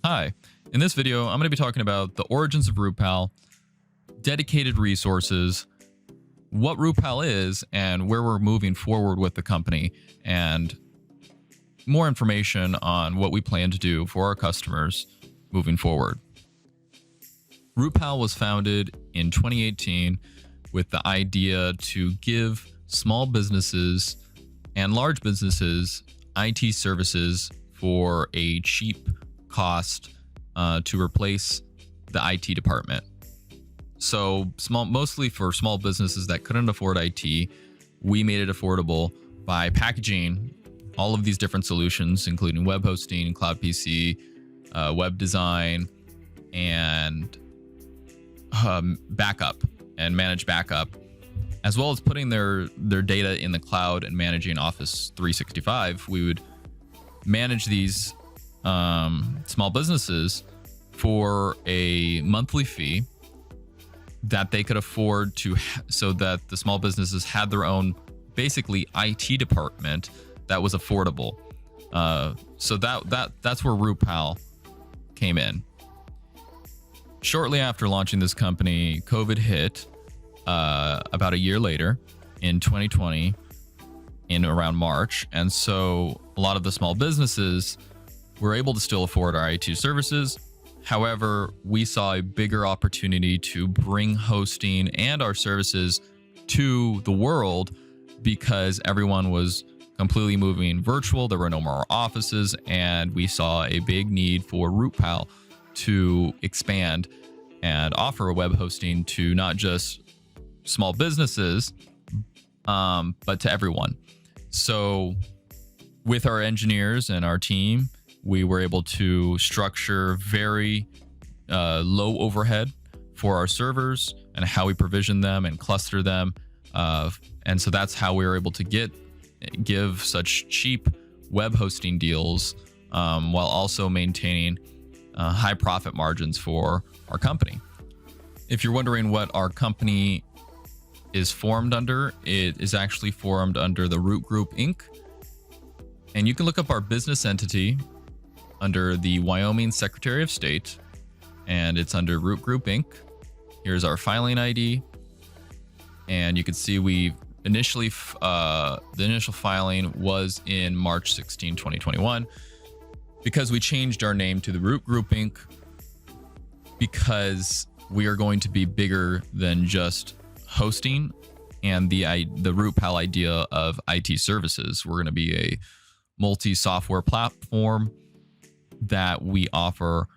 Hi, in this video, I'm going to be talking about the origins of Rootpal, dedicated resources, what Rootpal is, and where we're moving forward with the company, and more information on what we plan to do for our customers moving forward. Rootpal was founded in 2018 with the idea to give small businesses and large businesses IT services for a cheap cost to replace the IT department. So mostly for small businesses that couldn't afford IT, we made it affordable by packaging all of these different solutions, including web hosting, cloud PC, web design, and backup and managed backup, as well as putting their data in the cloud and managing Office 365. We would manage these small businesses for a monthly fee that they could afford to, so that the small businesses had their own basically IT department that was affordable. So that's where Rootpal came in. Shortly after launching this company, COVID hit about a year later in 2020 in around March. And so a lot of the small businesses were able to still afford our IT services. However, we saw a bigger opportunity to bring hosting and our services to the world because everyone was completely moving virtual. There were no more offices, and we saw a big need for Rootpal to expand and offer web hosting to not just small businesses, but to everyone. So with our engineers and our team, we were able to structure very low overhead for our servers and how we provision them and cluster them. And so that's how we were able to give such cheap web hosting deals while also maintaining high profit margins for our company. If you're wondering what our company is formed under, it is actually formed under the Root Group Inc. And you can look up our business entity under the Wyoming Secretary of State, and it's under Root Group Inc. Here's our filing ID, and you can see we initially the initial filing was in March 16, 2021, because we changed our name to the Root Group Inc. because we are going to be bigger than just hosting and the Rootpal idea of IT services. We're going to be a multi-software platform that we offer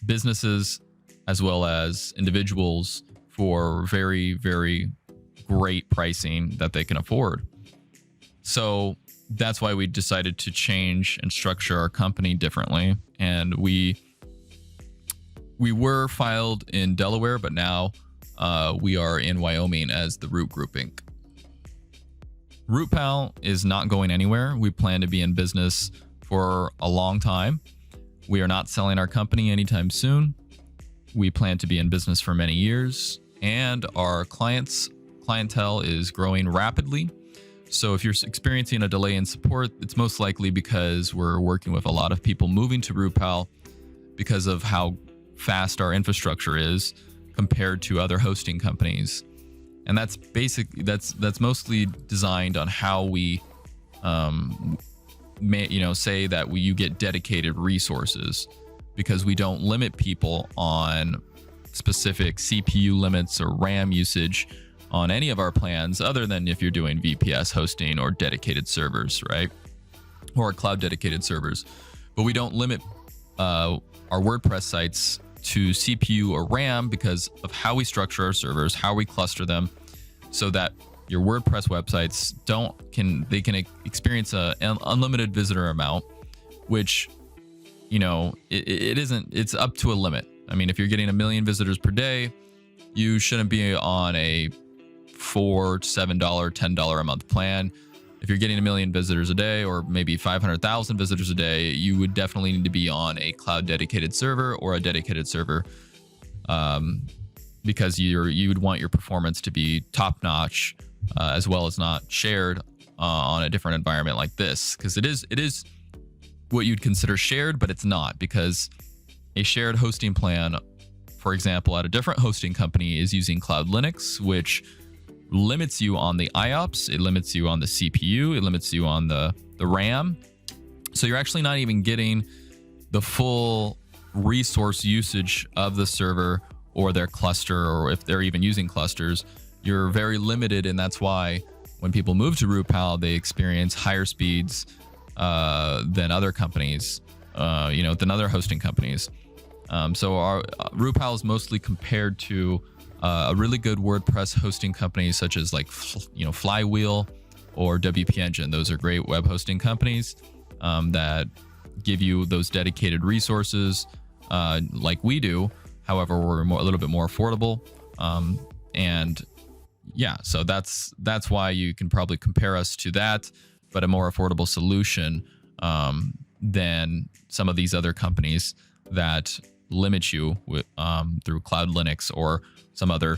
businesses as well as individuals for very, very great pricing that they can afford. So that's why we decided to change and structure our company differently. And we were filed in Delaware, but now we are in Wyoming as the Root Group Inc. Rootpal is not going anywhere. We plan to be in business for a long time. We are not selling our company anytime soon. We plan to be in business for many years, and our clientele is growing rapidly. So if you're experiencing a delay in support, it's most likely because we're working with a lot of people moving to Rootpal because of how fast our infrastructure is compared to other hosting companies. And that's mostly designed on how we say that you get dedicated resources, because we don't limit people on specific CPU limits or RAM usage on any of our plans, other than if you're doing VPS hosting or dedicated servers, right? Or cloud dedicated servers. But we don't limit our WordPress sites to CPU or RAM because of how we structure our servers, how we cluster them, so that your WordPress websites can experience an unlimited visitor amount, which, it's up to a limit. I mean, if you're getting 1 million visitors per day, you shouldn't be on a $4, $7, $10 a month plan. If you're getting 1 million visitors a day, or maybe 500,000 visitors a day, you would definitely need to be on a cloud dedicated server or a dedicated server, because you would want your performance to be top notch, as well as not shared on a different environment like this, because it is what you'd consider shared, but it's not, because a shared hosting plan, for example, at a different hosting company is using Cloud Linux, which limits you on the IOPS, it limits you on the CPU, it limits you on the RAM. So you're actually not even getting the full resource usage of the server or their cluster, or if they're even using clusters. You're very limited, and that's why when people move to Rootpal, they experience higher speeds than other companies, than other hosting companies. So our Rootpal is mostly compared to a really good WordPress hosting company, such as like Flywheel or WP Engine. Those are great web hosting companies that give you those dedicated resources, like we do. However, we're a little bit more affordable, and yeah, so that's why you can probably compare us to that, but a more affordable solution than some of these other companies that limit you with, through Cloud Linux or some other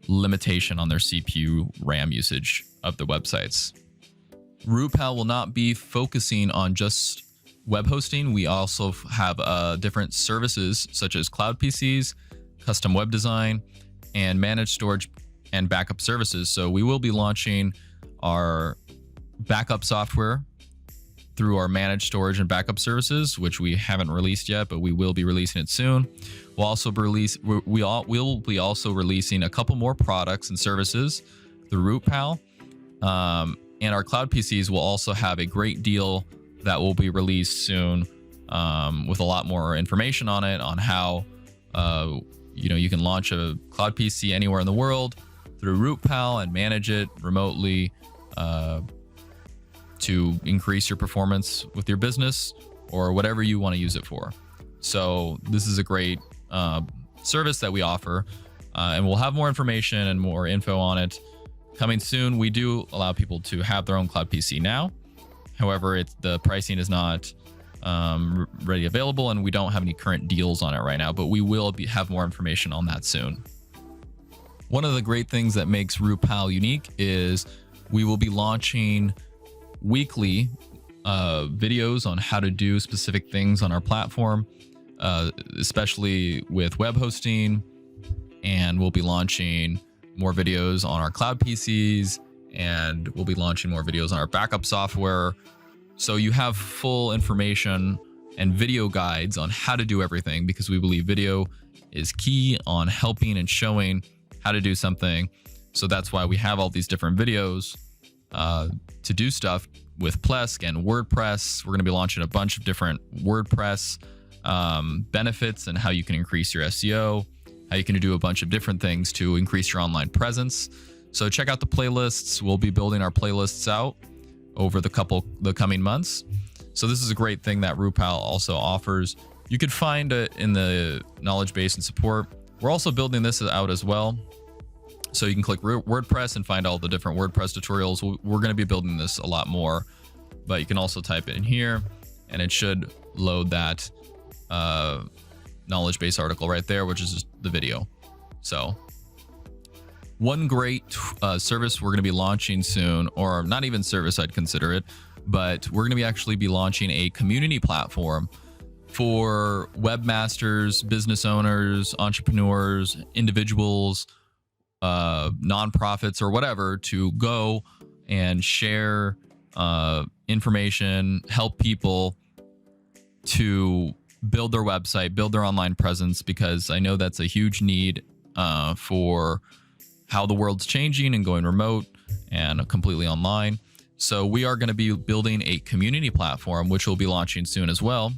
limitation on their CPU RAM usage of the websites. Rootpal will not be focusing on just web hosting. We also have different services such as cloud PCs, custom web design, and managed storage and backup services. So we will be launching our backup software through our managed storage and backup services, which we haven't released yet, but we will be releasing it soon. We'll also we'll be also releasing a couple more products and services through Rootpal. And our cloud PCs will also have a great deal that will be released soon, with a lot more information on it, on how you can launch a cloud PC anywhere in the world through Rootpal and manage it remotely to increase your performance with your business or whatever you want to use it for. So this is a great service that we offer, and we'll have more information and more info on it coming soon. We do allow people to have their own cloud PC now. However, the pricing is not ready available, and we don't have any current deals on it right now, but we will have more information on that soon. One of the great things that makes Rootpal unique is we will be launching weekly videos on how to do specific things on our platform, especially with web hosting, and we'll be launching more videos on our cloud PCs, and we'll be launching more videos on our backup software. So you have full information and video guides on how to do everything, because we believe video is key on helping and showing how to do something. So that's why we have all these different videos to do stuff with Plesk and WordPress. We're going to be launching a bunch of different WordPress benefits and how you can increase your SEO, how you can do a bunch of different things to increase your online presence. So check out the playlists. We'll be building our playlists out over the coming months. So this is a great thing that Rootpal also offers. You could find it in the knowledge base and support. We're also building this out as well. So you can click WordPress and find all the different WordPress tutorials. We're going to be building this a lot more, but you can also type it in here and it should load that knowledge base article right there, which is just the video. So one great service we're going to be launching soon, or not even service, I'd consider it, but we're going to actually be launching a community platform for webmasters, business owners, entrepreneurs, individuals, nonprofits, or whatever, to go and share information, help people to build their website, build their online presence, because I know that's a huge need for how the world's changing and going remote and completely online. So we are going to be building a community platform, which will be launching soon as well.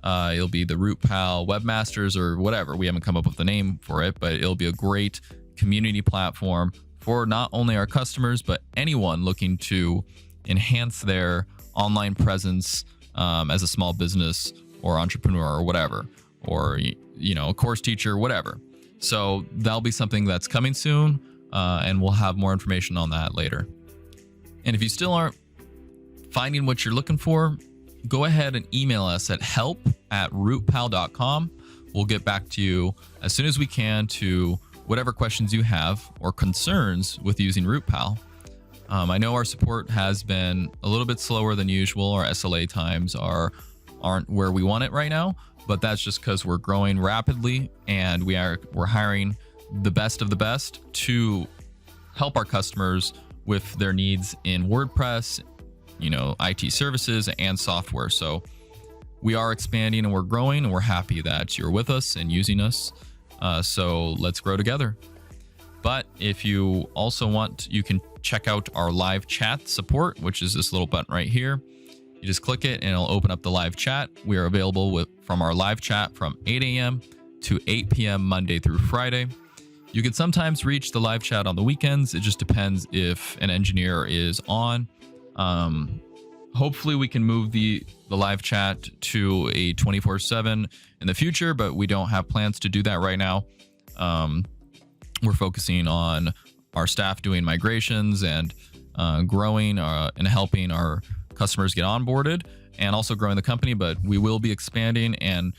It'll be the Rootpal Webmasters or whatever. We haven't come up with a name for it, but it'll be a great community platform for not only our customers, but anyone looking to enhance their online presence as a small business or entrepreneur or whatever, or a course teacher, whatever. So that'll be something that's coming soon, and we'll have more information on that later. And if you still aren't finding what you're looking for, go ahead and email us at help@rootpal.com. We'll get back to you as soon as we can to whatever questions you have or concerns with using Rootpal. I know our support has been a little bit slower than usual. Our SLA times aren't where we want it right now, but that's just because we're growing rapidly and we're hiring the best of the best to help our customers with their needs in WordPress, IT services and software. So we are expanding and we're growing, and we're happy that you're with us and using us. So let's grow together. But if you also want, you can check out our live chat support, which is this little button right here. You just click it and it'll open up the live chat. We are available from our live chat from 8 a.m. to 8 p.m. Monday through Friday. You can sometimes reach the live chat on the weekends. It just depends if an engineer is on. Hopefully we can move the live chat to a 24/7 in the future, but we don't have plans to do that right now. We're focusing on our staff doing migrations and growing and helping our customers get onboarded, and also growing the company. But we will be expanding, and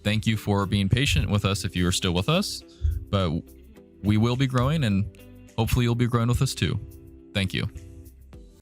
thank you for being patient with us if you are still with us. But we will be growing, and hopefully you'll be growing with us too. Thank you.